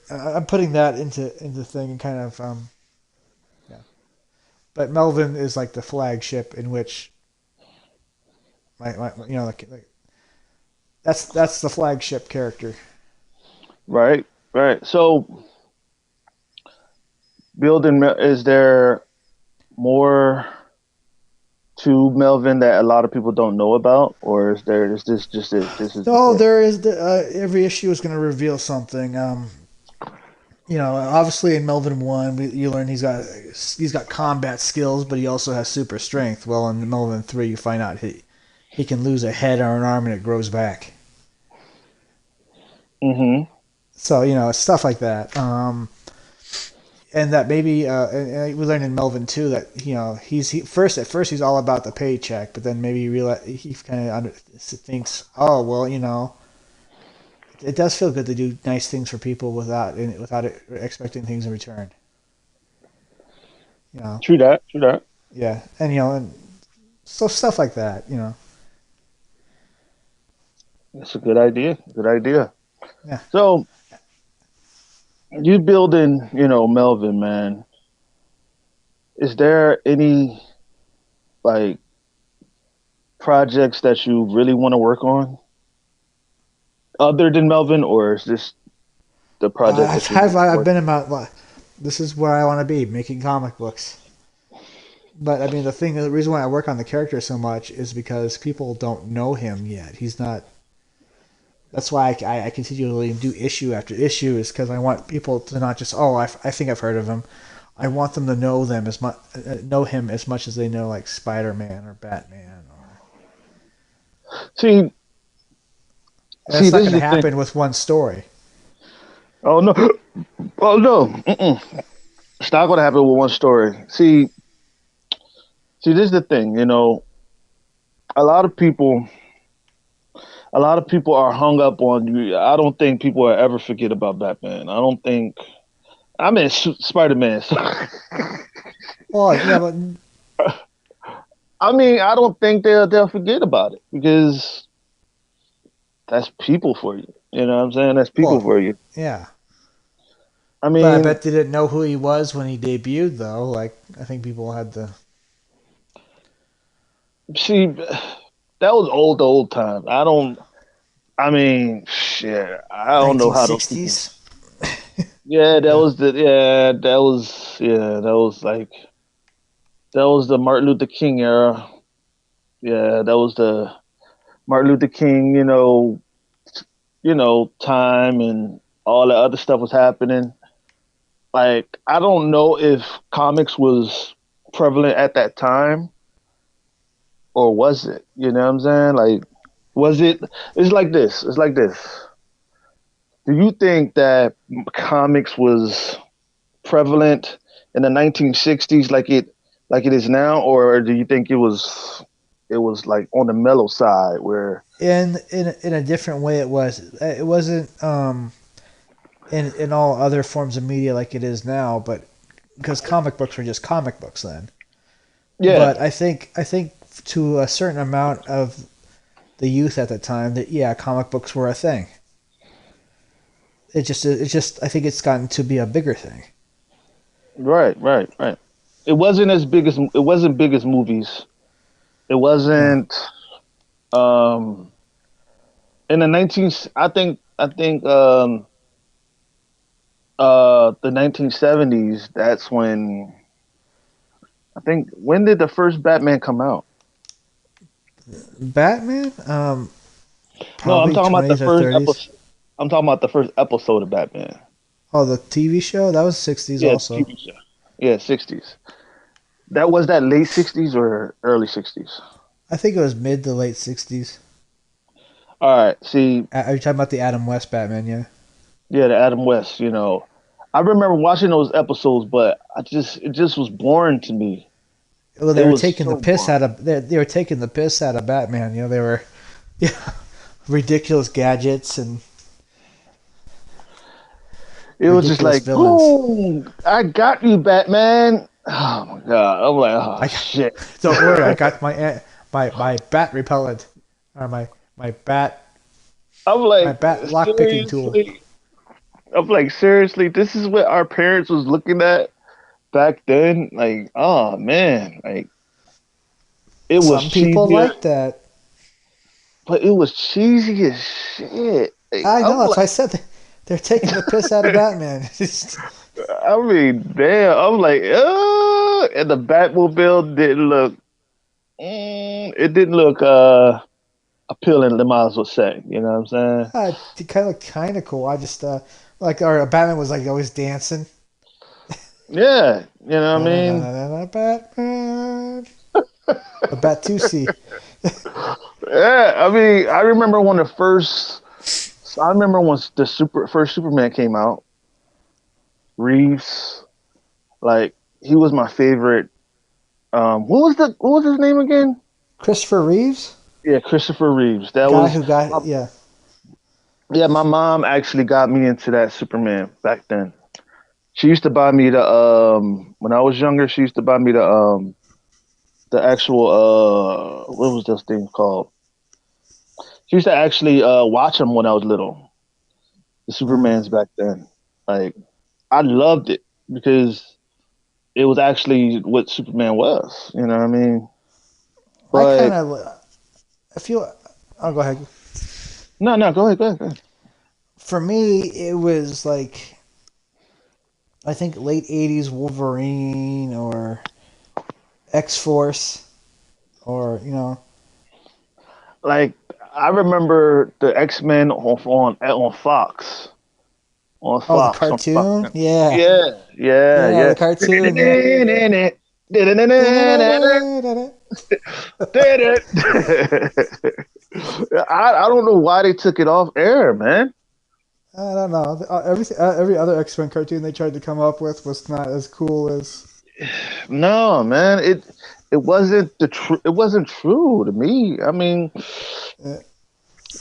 I'm putting that into thing and kind of yeah. But Melvin is like the flagship in which my like that's the flagship character. right, right. So, is there more to Melvin that a lot of people don't know about, or is this just it? This is just No, it. there is every issue is going to reveal something. Obviously in Melvin 1, you learn he's got combat skills, but he also has super strength. Well, in Melvin 3, you find out he can lose a head or an arm and it grows back. Mm-hmm. So stuff like that. And that maybe and we learned in Melvin 2 that at first he's all about the paycheck, but then maybe he kind of thinks, oh well, it does feel good to do nice things for people without expecting things in return. You know, True that. True that. yeah, and so stuff like that. That's a good idea. Good idea. Yeah. So you building, Melvin, man. Is there any like projects that you really want to work on other than Melvin, or is this the project that you're I've working? been about. This is where I want to be, making comic books. But I mean, the reason why I work on the character so much is because people don't know him yet. He's not. That's why I continually do issue after issue, is because I want people to not just, oh, I think I've heard of him. I want them to know him as much as they know like Spider Man or Batman. See, And see, that's not this going is to the thing. happen with one story. Oh no, oh no, mm-mm. It's not going to happen with one story. See, this is the thing. A lot of people, a lot of people are hung up on you. I don't think people will ever forget about Batman. I don't think. I mean, Spider Man. Well, yeah, but I mean, I don't think they'll forget about it because that's people for you. You know what I'm saying? That's people well, for you. yeah. I But I mean, bet they didn't know who he was when he debuted, though. Like, I think people had to. see, that was old times. I don't. I mean, shit. I don't know how those people. 1960s. Yeah, that Yeah. was the. That was the Martin Luther King era. Yeah, that was the Martin Luther King. Time and all the other stuff was happening. Like, I don't know if comics was prevalent at that time or was it? You know what I'm saying? Like, was it? It's like this. It's like this. Do you think that comics was prevalent in the 1960s like it is now, or do you think it was like on the mellow side where In a different way, it was. It wasn't in all other forms of media like it is now, but because comic books were just comic books then. yeah, But I think to a certain amount of the youth at the time that yeah, comic books were a thing. It just I think it's gotten to be a bigger thing. right. It wasn't big as movies. It No, wasn't um in the 19 I think the 1970s, that's when I think when did the first Batman come out? Batman, No, I'm probably talking about the 20s or first 30s. episode. I'm talking about the first episode of Batman. Oh, the TV show that was 60s Yeah, also. TV show. Yeah, 60s. That late 60s or early 60s. I think it was mid to late 60s. All right. See, Are you talking about the Adam West Batman? Yeah. yeah, the Adam West. I remember watching those episodes, but it just was boring to me. Well, It they were was taking the so piss boring. out of they were taking the piss out of Batman. They were yeah, ridiculous gadgets and It was just ridiculous like, villains. boom, I got you, Batman. Oh my god. I'm like, oh I shit. don't worry, I got my bat repellent or my bat I'm my like, bat lock picking tool. seriously. I'm like, seriously, this is what our parents was looking at back then. Like, oh man, like it was Some people cheesier, like that. but it was cheesy as shit. Like, I I'm know. That's why I like, said they're taking the piss out of Batman. I mean, damn. I'm like, and the Batmobile didn't look, it didn't look appealing. The miles would say, you know what I'm saying? Kind of cool. I just like our Batman was like always dancing. Yeah, you know what I mean. Batman. A Batusi. Yeah, I mean, I remember when the first. I remember when the first Superman came out. Reeves, like he was my favorite. What was his name again? Christopher Reeves, Yeah, Christopher Reeves. That guy was who got yeah. yeah. My mom actually got me into that Superman back then. She used to buy me the when I was younger. She used to buy me the actual what was this thing called? She used to actually watch them when I was little. The Uh, Supermans back then. Like I loved it because it was actually what Superman was. You know what I mean? I kind But of I feel. I'll go ahead. no, no, go ahead, go ahead, go ahead. for me, it was like I think late '80s Wolverine or X Force, or Like I remember the X-Men on Fox. On oh, the Fox. On Fox. cartoon, yeah, Yeah, yeah, yeah, yeah. the cartoon, yeah. I don't know why they took it off air, man. I don't know. Every other X Men cartoon they tried to come up with was not as cool as. No, man. It wasn't it wasn't true to me. Uh,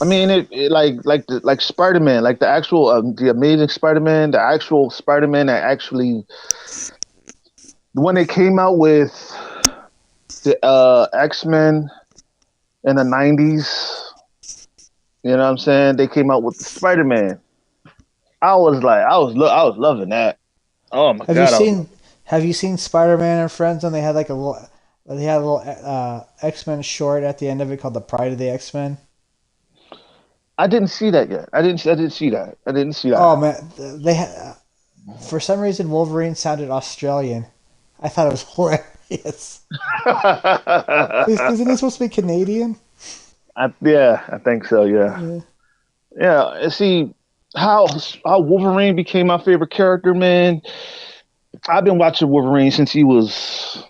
It like Spider-Man, like the actual the Amazing Spider-Man, the actual Spider-Man that actually when they came out with the X-Men in the 90s, you know what I'm saying? They came out with the Spider-Man. I was loving that. Oh my have you god, I was seen Have you seen Spider Man and Friends? And they had a little X Men short at the end of it called The Pride of the X Men. I didn't see that yet. I didn't see that. I didn't see Oh that. man, they had for some reason Wolverine sounded Australian. I thought it was hilarious. Isn't he supposed to be Canadian? Yeah, I think so. Yeah, Yeah. yeah. And see how how Wolverine became my favorite character, man. I've been watching Wolverine since he was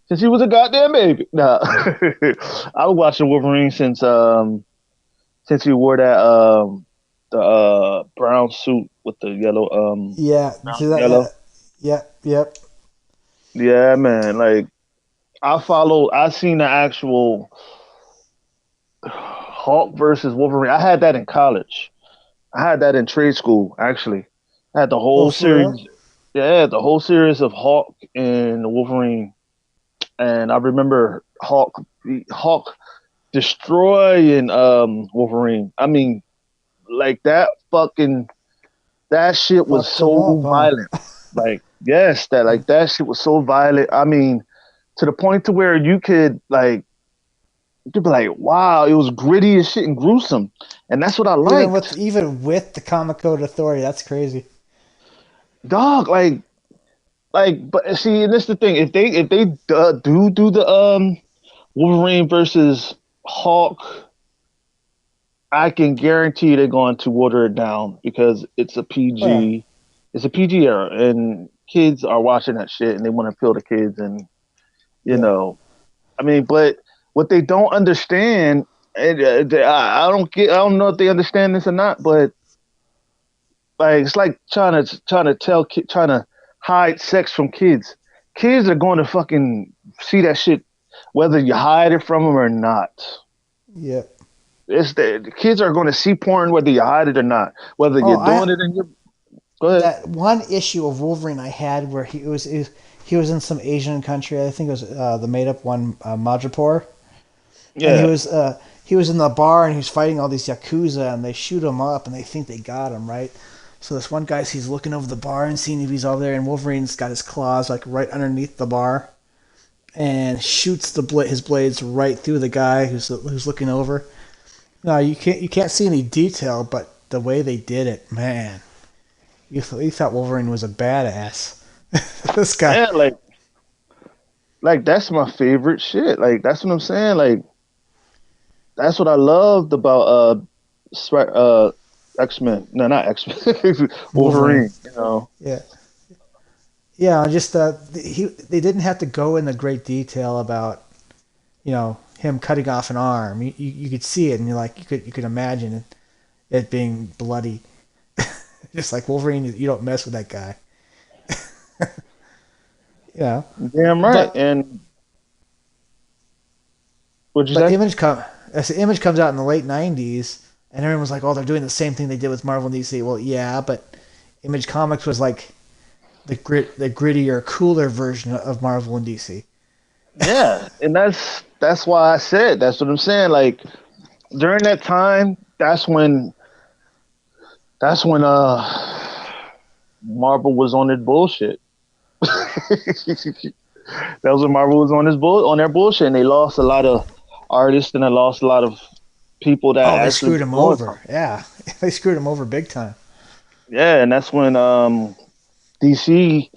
a goddamn baby. Nah, I was watching Wolverine since he wore that the brown suit with the yellow Yeah, brown do and that. yellow. Yep. Yeah, man. Like I seen the actual Hulk versus Wolverine. I had that in college. I had that in trade school, actually. I had the Oh, whole for real? series. Yeah, the whole series of Hulk and Wolverine. And I remember Hulk destroying Wolverine. Like that shit was Fucked him up, so huh? violent. Like, yes, that shit was so violent. To the point to where you'd be like, wow, it was gritty as shit and gruesome. And that's what I liked. Even with the comic code authority, that's crazy. Dog, but see, and that's the thing. If they do the Wolverine versus Hulk, I can guarantee they're going to water it down because Well, it's a PG era, and kids are watching that shit and they want to kill the kids, and you yeah. know, but what they don't understand, and I don't know if they understand this or not, but like it's like trying to hide sex from kids. Kids are going to fucking see that shit whether you hide it from them or not. Yeah. The kids are going to see porn whether you hide it or not. Whether Oh, you're I doing it in your go ahead. that one issue of Wolverine I had where he was in some Asian country. I think it was the made up one, Madripoor, and Yeah, he was in the bar and he was fighting all these yakuza and they shoot him up and they think they got him right. So this one guy's he's looking over the bar and seeing if he's all there, and Wolverine's got his claws like right underneath the bar and shoots his blades right through the guy who's looking over. No, you can't see any detail, but the way they did it, man, you thought Wolverine was a badass. This guy. yeah, like that's my favorite shit. Like that's what I'm saying. Like that's what I loved about X Men. No, not X Men. Wolverine. Wolverine. You know. Yeah, yeah. Just they didn't have to go into great detail about him cutting off an arm. You could see it, and you could imagine it being bloody. Just like Wolverine, you don't mess with that guy. Yeah, Damn right. but And what'd you but say? Image come as the Image comes out in the late '90s, and everyone was like, "Oh, they're doing the same thing they did with Marvel and DC." Well, yeah, but Image Comics was like the grittier, cooler version of Marvel and DC. Yeah, and that's why I said that's what I'm saying. Like during that time, that's when Marvel was on their bullshit. That was when Marvel was on their bullshit, and they lost a lot of artists and they lost a lot of people that Oh, they actually screwed were him doing over. something. Yeah, they screwed him over big time. Yeah, and that's when DC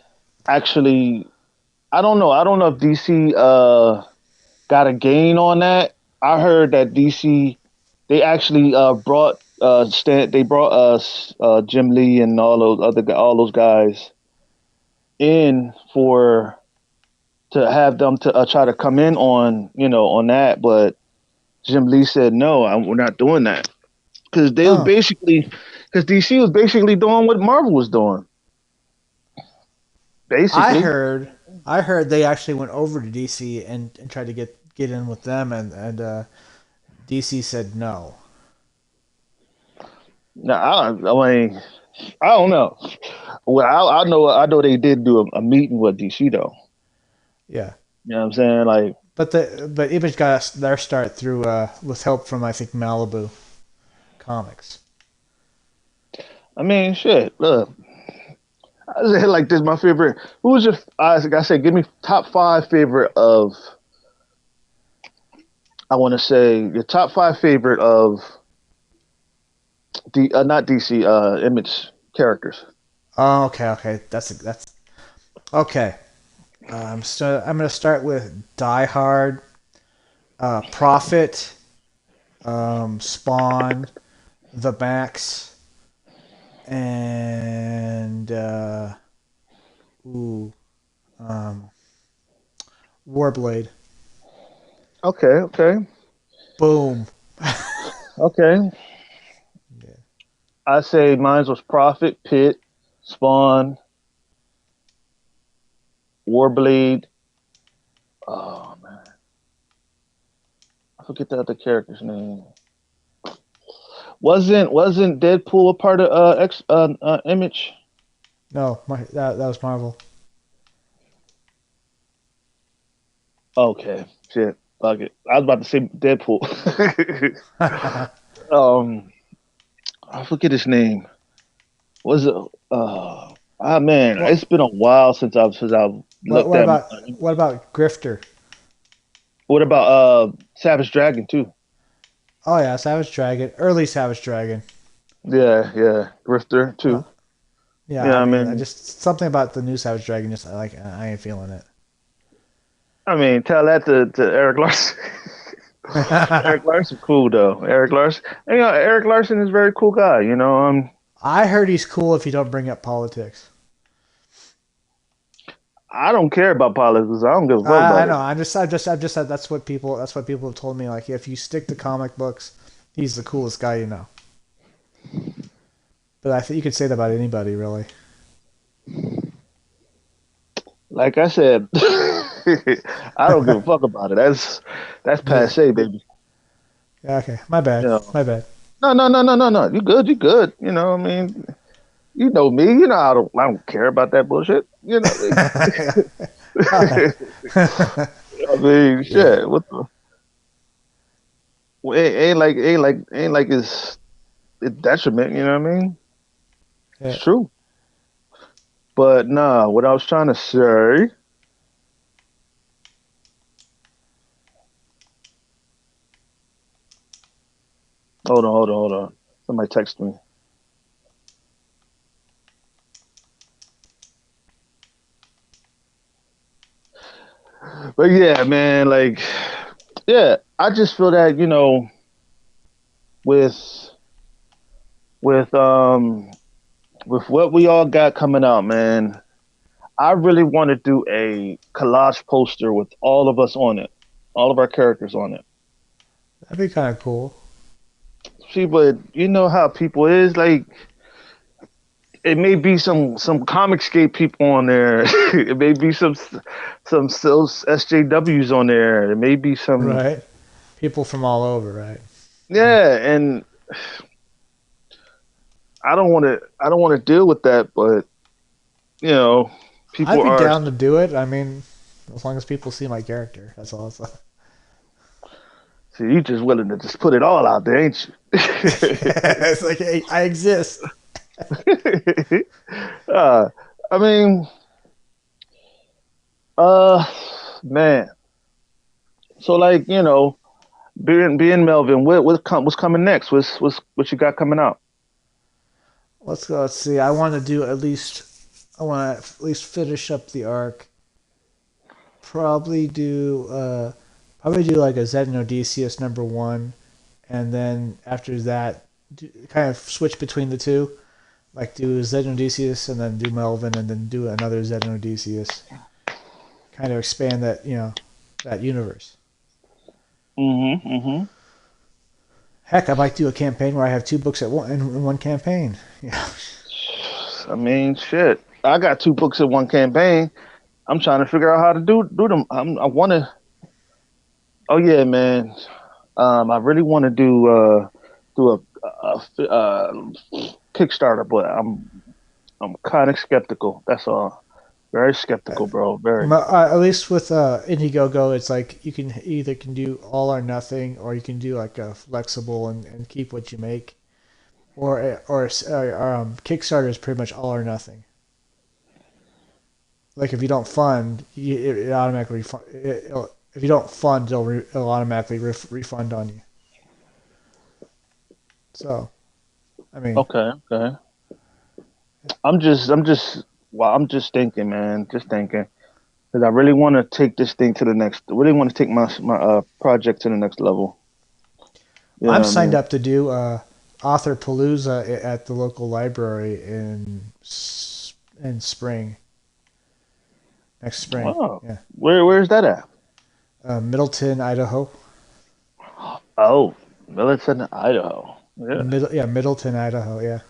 actually. I don't know if DC got a gain on that. I heard that DC they actually brought us Jim Lee and all those guys in for to have them to try to come in on on that, but Jim Lee said no, we're not doing that because they was Oh, basically because DC was basically doing what Marvel was doing I basically. heard I heard they actually went over to DC and tried to get in with them, and DC said no. Now I mean I don't know. Well, I know they did do a meeting with DC though. Yeah. You know what I'm saying? Like But Image got their start through with help from I think Malibu Comics. I mean shit. Look, I said like this. My favorite. Who was your? I said, give me top five favorite of. I want to say your top five favorite of not DC Image characters. Oh, okay. That's okay. So I'm gonna start with Die Hard, Prophet, Spawn, The Max, and ooh, um, Warblade. Okay, okay, Boom. okay. Yeah. I say mine was Prophet, Pit, Spawn, Warblade. Oh man, I forget the other character's name. Wasn't Deadpool a part of Image? No, that was Marvel. Okay, shit. Fuck it. I was about to say Deadpool. what, um, I forget his name. Was it? Man, it's been a while since I've looked what at. about what about Grifter? What about Savage Dragon too? Oh yeah, Savage Dragon, early Savage Dragon. Yeah, yeah, Grifter Uh, too. yeah, Yeah, I I mean, I mean, just something about the new Savage Dragon. Just I ain't feeling it. tell that to Eric Larson. Eric Larson, cool though. Eric Larson, Eric Larson is a very cool guy. I heard he's cool if you don't bring up politics. I don't care about politics. I don't give a fuck I about know. it. I've just said that's what people have told me. Like, if you stick to comic books, he's the coolest guy you know. But I think you could say that about anybody, really. Like I said, I don't give a fuck about it. That's Yeah. passe, baby. Yeah. Okay. My bad. You know. My bad. No, no, no, no, no, no. You good? You good? You know me. I don't care about that bullshit. I mean, yeah. shit. What the? Well, ain't like it's detriment. You know what I mean? It's Yeah. true. But nah, what I was trying to say. Hold on. Somebody text me. But yeah, man, like, yeah, I just feel that with with um with what we all got coming out, man, I really want to do a collage poster with all of us on it, all of our characters on it. That'd be kind of cool. See, but you know how people is like. It may be some Comicscape people on there. It may be some SJWs on there. It may be some Right. People from all over, right? yeah, and I don't want to deal with that, but you know, I'd people be are down to do it. I mean, as long as people see my character, that's all. see you just willing to just put it all out there, ain't It's like, hey, I exist. you? I mean, uh, man. So like being Melvin, what's coming next? What you got coming out? Let's go. Let's see. I want to do at least. I want to at least finish up the arc. Probably do. Probably do like a Zed and Odysseus #1, and then after that, kind of switch between the two. Like do Zed and Odysseus, and then do Melvin, and then do another Zed and Odysseus. Kind of expand that that universe. Mm-hmm. Mm-hmm. Heck, I might do a campaign where I have two books at one in one campaign. Yeah. I mean, shit. I got 2 books in one campaign. I'm trying to figure out how to do them. I want to. Oh yeah, man. I really want to do a Kickstarter, but I'm kind of skeptical. That's all. Very skeptical, bro. Very. At least with Indiegogo, it's like you can either can do all or nothing, or you can do like a flexible and keep what you make, or Kickstarter is pretty much all or nothing. Like if you don't fund, it automatically if you don't fund, it'll automatically refund on you. So, I mean, Okay. Okay. I'm just thinking, man. Just thinking. Because I really want to take this thing to the next. Really want to take my project to the next level. You know I'm what I signed mean? up to do Author Palooza at the local library in spring next spring. Oh, Yeah, where's that at? Middleton, Idaho. Oh, Militant, Idaho. Yeah. Middleton, Idaho. Yeah.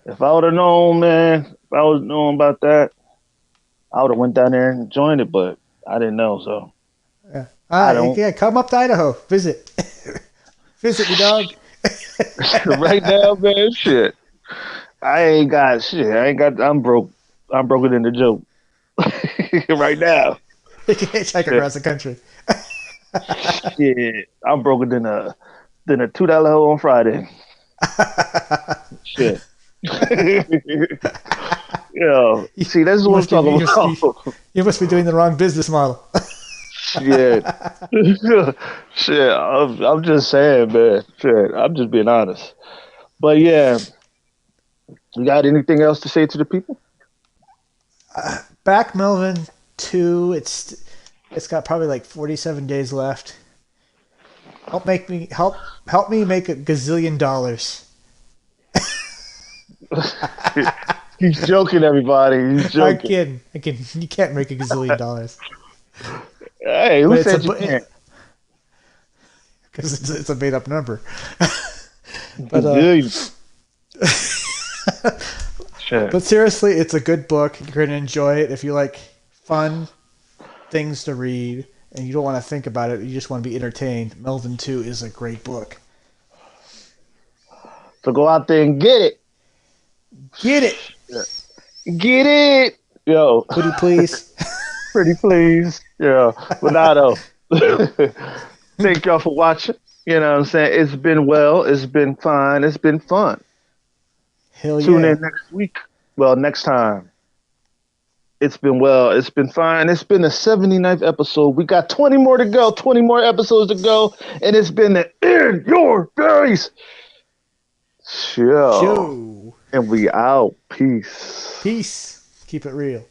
If I would have known, man, if I was known about that, I would have went down there and joined it, but I didn't know, so Yeah. I don't. Yeah. Come up to Idaho. Visit. Visit me, dog. Right now, man, shit. I ain't got shit. I ain't got. I'm broke. I'm broken in the joke right now. You can hitchhike Shit, across the country. shit. I'm broken than a $2 hole on Friday. Shit. Yo, you, see, this is you what I'm must be talking about. you must be doing the wrong business model. Shit. Shit. I'm just saying, man. Shit. I'm just being honest. But yeah, you got anything else to say to the people? Back Melvin 2. It's got probably like 47 days left. Help me make $1 gazillion. He's joking, everybody. He's I'm joking. kidding. I can You can't make $1 gazillion, Hey, but who it's a said you can't? because it's a made up number. But Gazillion. Shit. but seriously, it's a good book. You're gonna enjoy it if you like fun things to read and you don't want to think about it. You just want to be entertained. Melvin 2 is a great book. So go out there and get it. Get it, Get it. Yo, pretty please. pretty please. Yeah. But now though. Thank y'all for watching. You know what I'm saying? It's been well. It's been fine. It's been fun. Hell Tune yeah. in next week. Well, next time. It's been well. It's been fine. It's been the 79th episode. We got 20 more to go. 20 more episodes to go. And it's been the In Your Face show. Joe. And we out. Peace. Peace. Keep it real.